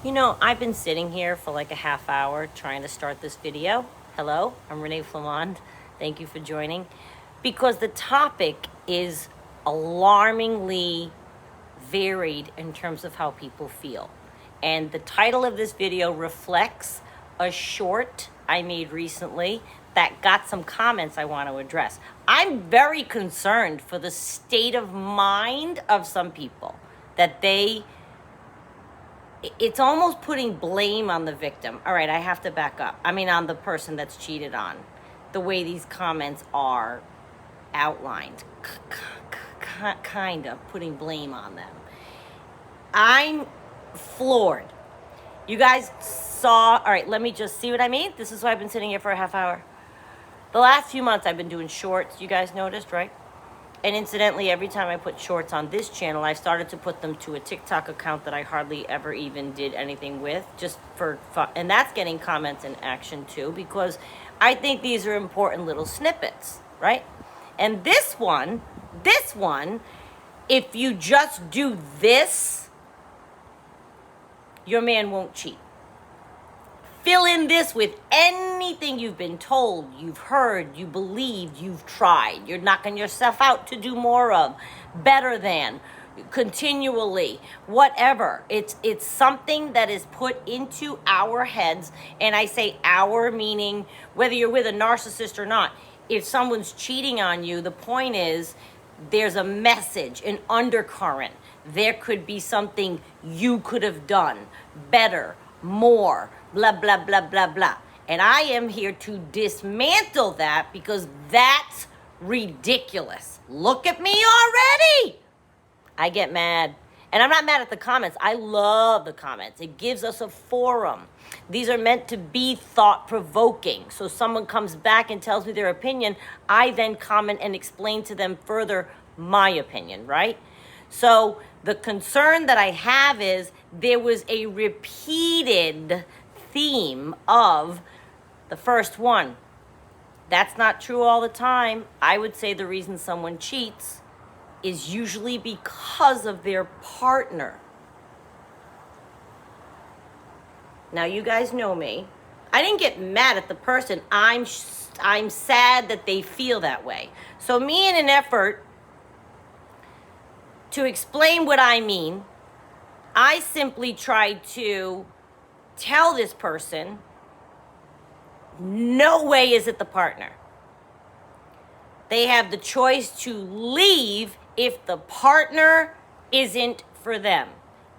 You know, I've been sitting here for like a half hour trying to start this video. Hello, I'm Renee Flamond. Thank you for joining. Because the topic is alarmingly varied in terms of how people feel. And the title of this video reflects a short I made recently that got some comments I want to address. I'm very concerned for the state of mind of some people that it's almost putting blame on the victim. All right, I have to back up. I mean, on the person that's cheated on. The way these comments are outlined, kind of putting blame on them. I'm floored. You guys saw, all right, let me just see what I mean. This is why I've been sitting here for a half hour. The last few months I've been doing shorts, you guys noticed, right? And incidentally, every time I put shorts on this channel, I started to put them to a TikTok account that I hardly ever even did anything with, just for fun. And that's getting comments and action too, because I think these are important little snippets, right? And this one, if you just do this, your man won't cheat. Fill in this with anything you've been told, you've heard, you believed, you've tried. You're knocking yourself out to do more of, better than, continually, whatever. It's something that is put into our heads, and I say our meaning whether you're with a narcissist or not. If someone's cheating on you, the point is there's a message, an undercurrent. There could be something you could have done better, more, blah, blah, blah, blah, blah. And I am here to dismantle that because that's ridiculous. Look at me already. I get mad. And I'm not mad at the comments. I love the comments. It gives us a forum. These are meant to be thought-provoking. So someone comes back and tells me their opinion, I then comment and explain to them further my opinion, right? So the concern that I have is there was a repeated theme of the first one. That's not true all the time. I would say the reason someone cheats is usually because of their partner. Now, you guys know me. I didn't get mad at the person. I'm sad that they feel that way. So me, in an effort to explain what I mean, I simply tried to tell this person, no way is it the partner. They have the choice to leave if the partner isn't for them.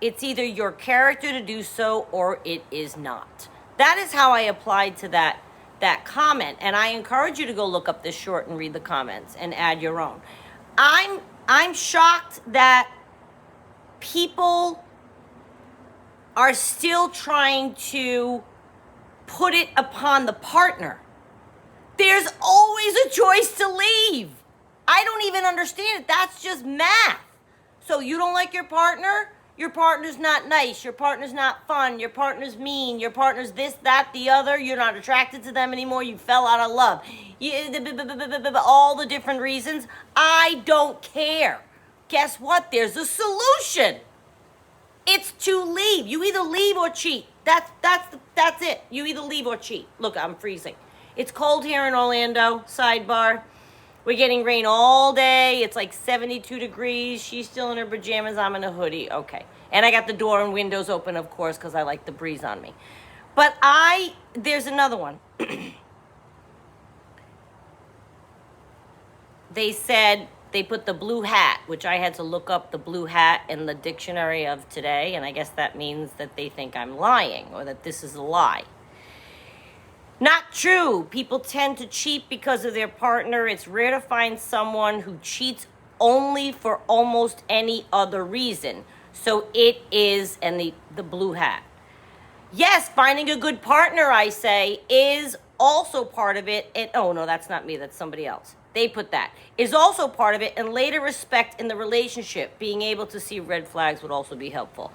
It's either your character to do so or it is not. That is how I applied to that comment. And I encourage you to go look up this short and read the comments and add your own. I'm shocked that people are still trying to put it upon the partner. There's always a choice to leave. I don't even understand it. That's just math. So you don't like your partner? Your partner's not nice. Your partner's not fun. Your partner's mean. Your partner's this, that, the other. You're not attracted to them anymore. You fell out of love. All the different reasons. I don't care. Guess what? There's a solution. It's to leave. You either leave or cheat. That's it. You either leave or cheat. Look, I'm freezing. It's cold here in Orlando. Sidebar. We're getting rain all day. It's like 72 degrees. She's still in her pajamas. I'm in a hoodie. Okay. And I got the door and windows open, of course, because I like the breeze on me. But there's another one. They said they put the blue hat, which I had to look up the blue hat in the dictionary of today. And I guess that means that they think I'm lying or that this is a lie. Not true. People tend to cheat because of their partner. It's rare to find someone who cheats only for almost any other reason. So it is, and the blue hat. Yes, finding a good partner, I say, is also part of it. And oh, no, that's not me. That's somebody else. They put that. Is also part of it. And later respect in the relationship. Being able to see red flags would also be helpful.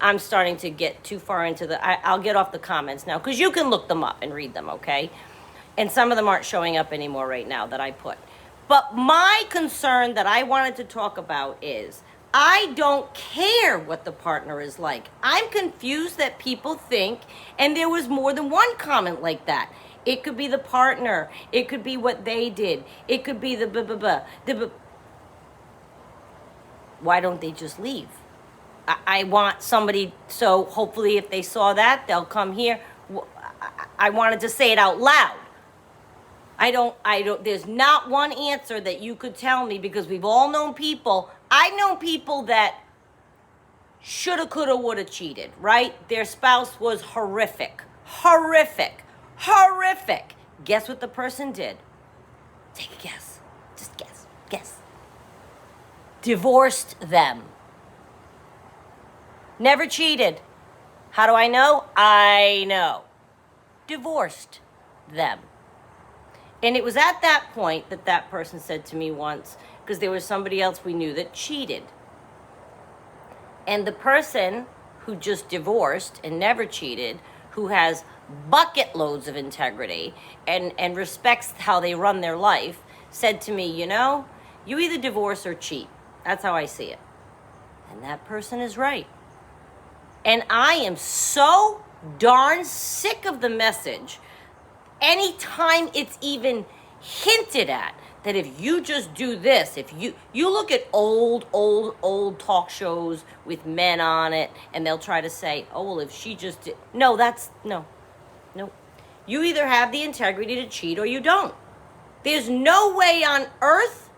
I'm starting to get too far into I'll get off the comments now because you can look them up and read them, okay? And some of them aren't showing up anymore right now that I put. But my concern that I wanted to talk about is I don't care what the partner is like. I'm confused that people think, and there was more than one comment like that. It could be the partner. It could be what they did. It could be the blah, blah, blah. Why don't they just leave? I want somebody, so hopefully if they saw that, they'll come here. I wanted to say it out loud. I don't, there's not one answer that you could tell me, because we've all known people. I've known people that shoulda, coulda, woulda cheated, right? Their spouse was horrific. Horrific. Horrific. Guess what the person did? Take a guess. Just guess. Guess. Divorced them. Never cheated. How do I know? I know. Divorced them. And it was at that point that that person said to me once, because there was somebody else we knew that cheated. And the person who just divorced and never cheated, who has bucket loads of integrity and respects how they run their life, said to me, you know, you either divorce or cheat. That's how I see it. And that person is right. And I am so darn sick of the message, anytime it's even hinted at, that if you just do this, if you look at old talk shows with men on it, and they'll try to say, oh, well, if she just did. No. You either have the integrity to cheat or you don't. There's no way on earth,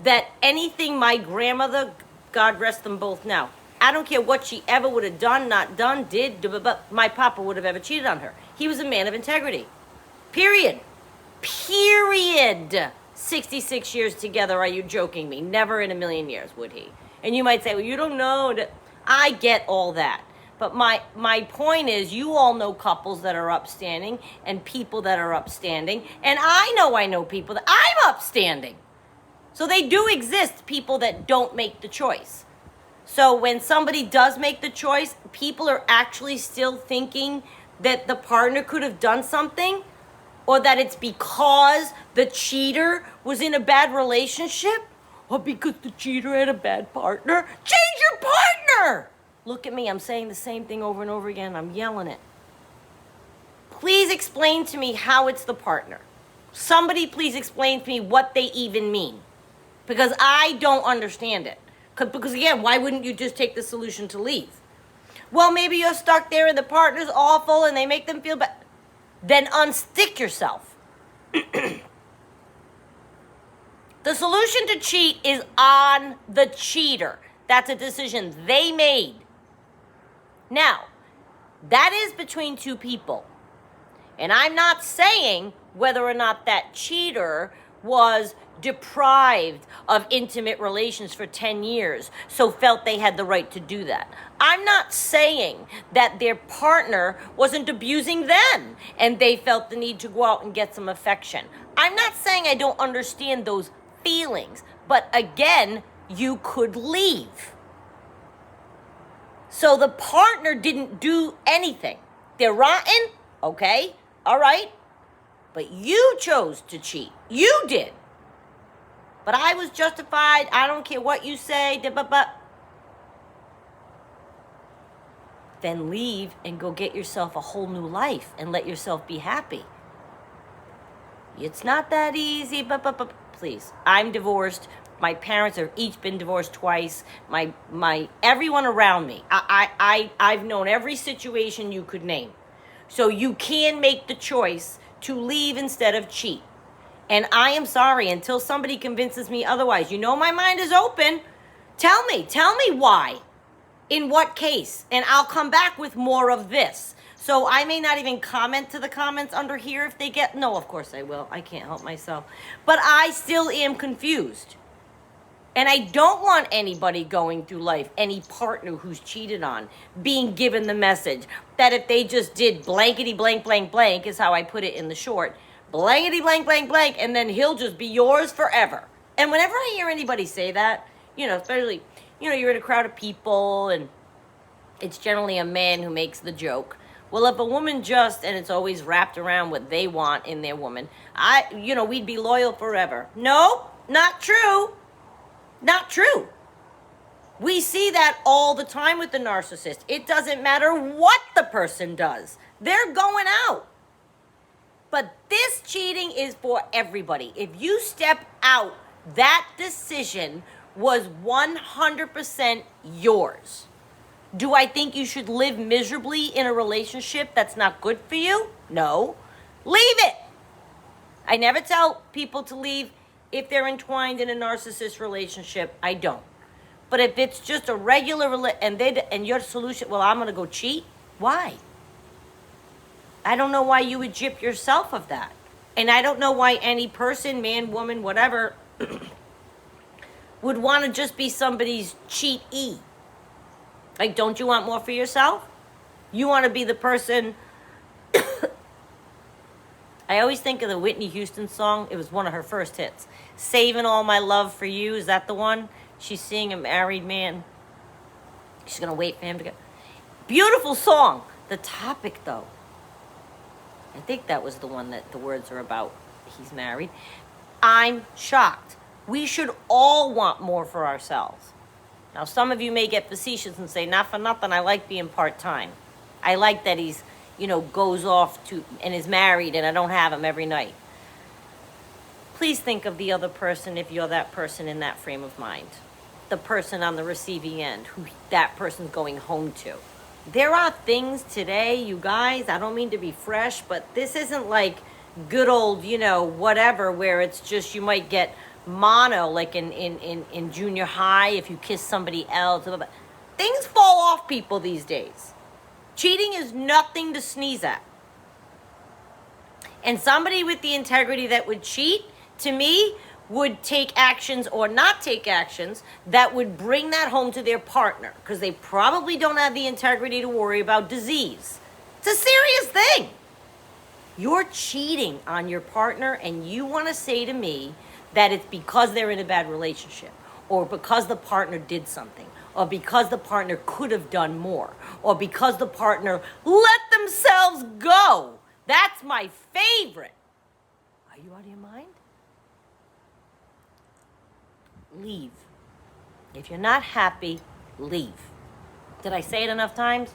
that anything my grandmother, God rest them both now, I don't care what she ever would have done, not done, did, but my papa would have ever cheated on her. He was a man of integrity. Period. 66 years together, are you joking me? Never in a million years would he. And you might say, well, you don't know. I get all that. But my point is, you all know couples that are upstanding and people that are upstanding. And I know people that I'm upstanding. So they do exist, people that don't make the choice. So when somebody does make the choice, people are actually still thinking that the partner could have done something, or that it's because the cheater was in a bad relationship, or because the cheater had a bad partner. Change your partner! Look at me, I'm saying the same thing over and over again. I'm yelling it. Please explain to me how it's the partner. Somebody please explain to me what they even mean. Because I don't understand it. Because again, why wouldn't you just take the solution to leave? Well, maybe you're stuck there and the partner's awful and they make them feel bad. Then unstick yourself. The solution to cheat is on the cheater. That's a decision they made. Now, that is between two people. And I'm not saying whether or not that cheater was deprived of intimate relations for 10 years, so felt they had the right to do that. I'm not saying that their partner wasn't abusing them and they felt the need to go out and get some affection. I'm not saying I don't understand those feelings, but again, you could leave. So the partner didn't do anything. They're rotten, okay, all right, but you chose to cheat. You did. But I was justified. I don't care what you say. Then leave and go get yourself a whole new life and let yourself be happy. It's not that easy. Please. I'm divorced. My parents have each been divorced twice. My everyone around me. I've known every situation you could name. So you can make the choice to leave instead of cheat. And I am sorry until somebody convinces me otherwise. You know my mind is open. Tell me why. In what case? And I'll come back with more of this. So I may not even comment to the comments under here if they get... No, of course I will. I can't help myself. But I still am confused. And I don't want anybody going through life, any partner who's cheated on, being given the message that if they just did blankety blank blank blank, is how I put it in the short, blankety blank blank blank, and then he'll just be yours forever. And whenever I hear anybody say that, especially, you're in a crowd of people and it's generally a man who makes the joke. Well, if a woman and it's always wrapped around what they want in their woman, we'd be loyal forever. No, not true. Not true. We see that all the time with the narcissist. It doesn't matter what the person does. They're going out. But this cheating is for everybody. If you step out, that decision was 100% yours. Do I think you should live miserably in a relationship that's not good for you? No. Leave it. I never tell people to leave if they're entwined in a narcissist relationship. I don't. But if it's just a regular and your solution, well, I'm going to go cheat. Why? I don't know why you would gyp yourself of that. And I don't know why any person, man, woman, whatever, would want to just be somebody's cheat-e. Like, don't you want more for yourself? You want to be the person... I always think of the Whitney Houston song. It was one of her first hits. Saving All My Love for You. Is that the one? She's seeing a married man. She's going to wait for him to go. Beautiful song. The topic, though. I think that was the one that the words are about. He's married. I'm shocked. We should all want more for ourselves. Now, some of you may get facetious and say, not for nothing, I like being part-time. I like that he's, goes off to and is married and I don't have him every night. Please think of the other person if you're that person in that frame of mind. The person on the receiving end, who that person's going home to. There are things today, you guys, I don't mean to be fresh, but this isn't like good old, whatever, where it's just you might get mono, like in junior high, if you kiss somebody else. Things fall off people these days. Cheating is nothing to sneeze at. And somebody with the integrity that would cheat, to me, would take actions or not take actions that would bring that home to their partner, because they probably don't have the integrity to worry about disease. It's a serious thing. You're cheating on your partner and you want to say to me that it's because they're in a bad relationship, or because the partner did something, or because the partner could have done more, or because the partner let themselves go. That's my favorite. Are you out of your mind? Leave. If you're not happy, leave. Did I say it enough times?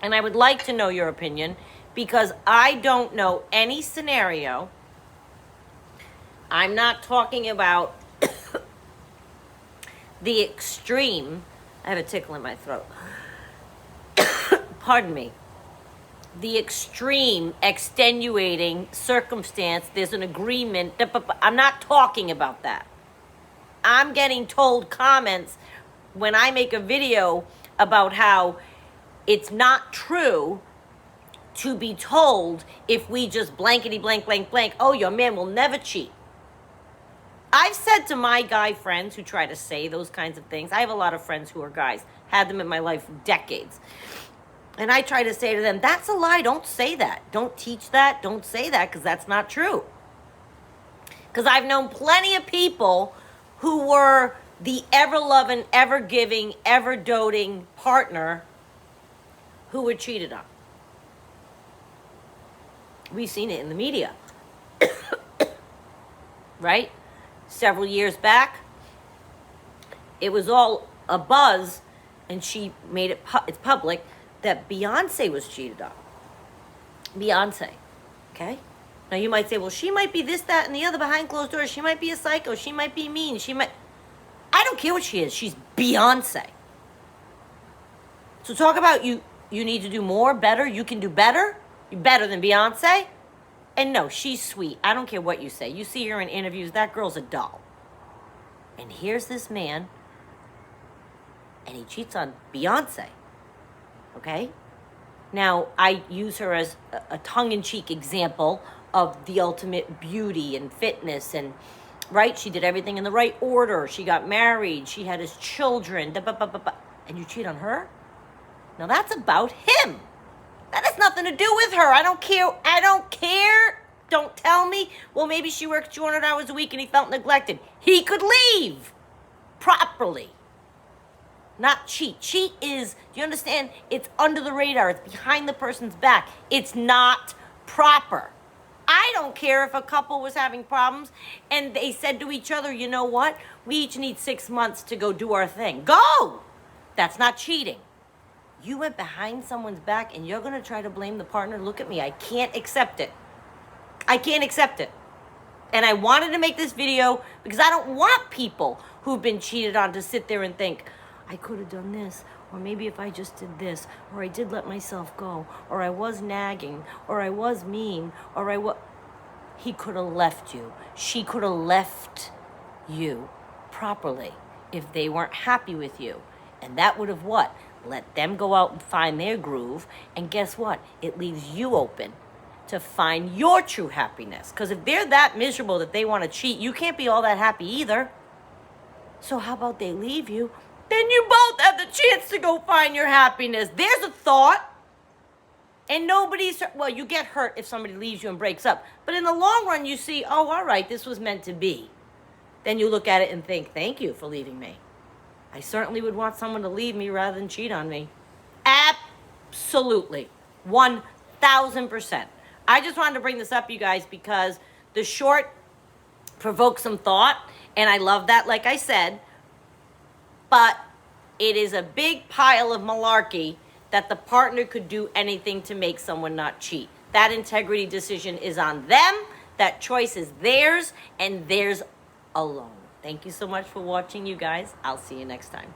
And I would like to know your opinion, because I don't know any scenario. I'm not talking about the extreme. I have a tickle in my throat. Pardon me. The extreme extenuating circumstance, there's an agreement. I'm not talking about that. I'm getting told comments when I make a video about how it's not true to be told if we just blankety blank, blank, blank, oh, your man will never cheat. I've said to my guy friends who try to say those kinds of things, I have a lot of friends who are guys, had them in my life for decades. And I try to say to them, that's a lie. Don't say that. Don't teach that. Don't say that, because that's not true. Because I've known plenty of people who were the ever-loving, ever-giving, ever-doting partner who were cheated on. We've seen it in the media. Right? Several years back, it was all a buzz, and she made it's public, that Beyonce was cheated on. Beyonce, okay? Now you might say, well, she might be this, that, and the other behind closed doors. She might be a psycho. She might be mean. I don't care what she is. She's Beyonce. So talk about you need to do more, better. You can do better. You're better than Beyonce. And no, she's sweet. I don't care what you say. You see her in interviews. That girl's a doll. And here's this man, and he cheats on Beyonce. Okay? Now, I use her as a tongue-in-cheek example of the ultimate beauty and fitness, and, right? She did everything in the right order. She got married. She had his children. And you cheat on her? Now, that's about him. That has nothing to do with her. I don't care. Don't tell me. Well, maybe she worked 200 hours a week and he felt neglected. He could leave properly. Not cheat. Cheat is, do you understand? It's under the radar. It's behind the person's back. It's not proper. I don't care if a couple was having problems and they said to each other, you know what? We each need 6 months to go do our thing. Go! That's not cheating. You went behind someone's back and you're going to try to blame the partner. Look at me. I can't accept it. I can't accept it. And I wanted to make this video because I don't want people who've been cheated on to sit there and think, I could have done this, or maybe if I just did this, or I did let myself go, or I was nagging, or I was mean, or he could have left you. She could have left you properly if they weren't happy with you. And that would have what? Let them go out and find their groove. And guess what? It leaves you open to find your true happiness. Because if they're that miserable that they want to cheat, you can't be all that happy either. So how about they leave you? Then you both have the chance to go find your happiness. There's a thought. And well, you get hurt if somebody leaves you and breaks up. But in the long run, you see, oh, all right, this was meant to be. Then you look at it and think, thank you for leaving me. I certainly would want someone to leave me rather than cheat on me. Absolutely. 1,000%. I just wanted to bring this up, you guys, because the short provoked some thought, and I love that, like I said. But it is a big pile of malarkey that the partner could do anything to make someone not cheat. That integrity decision is on them. That choice is theirs, and theirs alone. Thank you so much for watching, you guys. I'll see you next time.